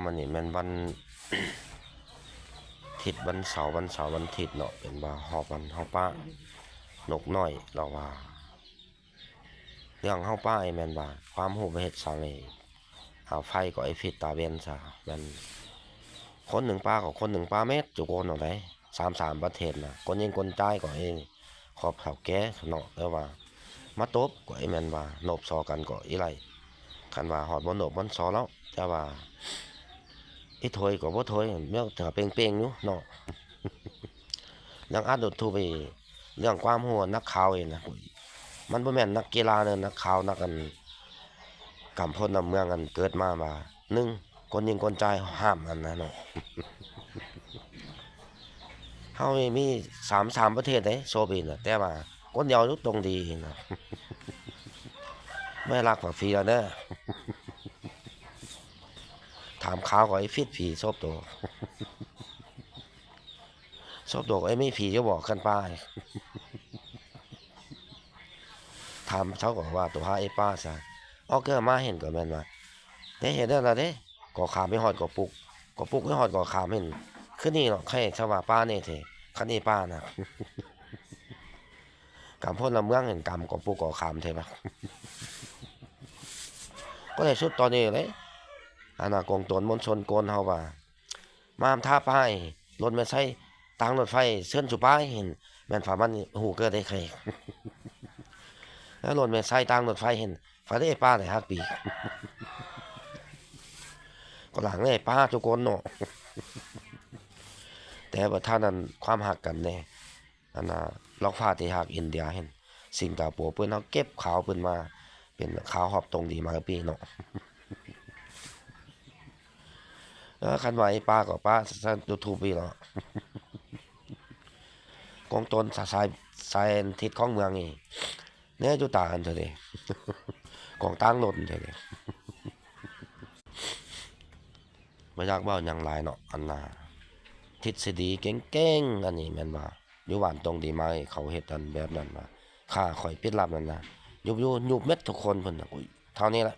มันนี่แม่นวัน ทิศวันเสาร์วันอาทิตย์เนาะเป็นว่าฮอบวันเฮาป้านกน้อยเราว่าเรื่องเฮาป้าไอ้แม่นว่าความรู้ไปเฮ็ดสังไอ้เอาไฟก็ไอ้ฟิตตาเวนซะมันคนหนึ่งป้ากับคนหนึ่งป้าเม็ดจุโกนเอาได้33ประเทศน่ะคนยิงคนจ่ายก็ไอ้ขอบเฒ่าแก่เนาะแล้วว่ามาตบก็ไอ้แม่นว่านบซอกันก็อีไรคันว่าฮอดบ่นบมันซอแล้วแต่ว่าไอ้ถอยก็บ่ถอยแม้แต่เป่งๆอยู่เนาะ ยังอัดดูไปเรื่องความรู้นักข่าวเองนะมันบ่แม่นนักกีฬาเด้อนักข่าวนักกันกำพลนำเมืองกันเกิดมาว่า1คนยิงคนจ่ายห้ามอันนะเนาะ เฮามี3ประเทศเด้โซเวียตน่ะแต่ว่าคนเดียวอยู่ตรงดีนะไม่รักฝากฟรีแล้วเด้อ ถามข่าวก็ไอ้ฟิตผีซบโต ซบโตไอ้ไม่ผีจะบอกกันไป ถามเขาก็ว่าตัวหาไอ้ป้าซะเอาเกิดมาเห็นก็แม่นว่าได้เห็นแล้วล่ะเด้ก็ขามไปฮอดก็ปลุกไปฮอดก็ขามเห็นคือนี่เนาะใครชาวาป้านี่เถคันนี้ป้านะ กำพ้นละเมืองเห็นกำก็ปลุกก็ขามเถปะ ก็ได้สุดตอนนี้เลยอันน่ะกองตนมวลชนโกนเฮาว่ามาท่าป้ายรถมาใช้ทางรถไฟเชิญสุป้ายเห็นแม่นฝามันหูเกิดได้ใคร แล้วรถแม่ใช้ทางรถไฟเห็นฝาได้ป้าได้ฮักปี ก็หลังเลยป้าทุกคนเนาะ แต่ว่าท่านั้นความหักกันแน่อันน่ะล็อกฟ้าที่หักอินเดียเห็นสิงคโปร์เพิ่นเฮาเก็บขาวเพิ่นมาเป็นขาวหอบตรงดีมาปีเนาะ คันว่าไอ้ป้าก็ป้าซั่นยูทูบอีเนาะ กองตนสายทิศของเมืองนี่เนี่ยอยู่ต่างกันเถอะเด้ ของต่างรถเถอะเด้ บ่อยากเว้าหยังหลายเนาะอันน่ะทฤษฎีเก่งๆอันนี้แม่นว่าอยู่บ้านตรงดีมาให้เขาเฮ็ดอันแบบนั้นว่าข้าข้อยปิดลับนั่นน่ะยุบเม็ดทุกคนเพิ่นน่ะอุ้ยเท่านี้แหละ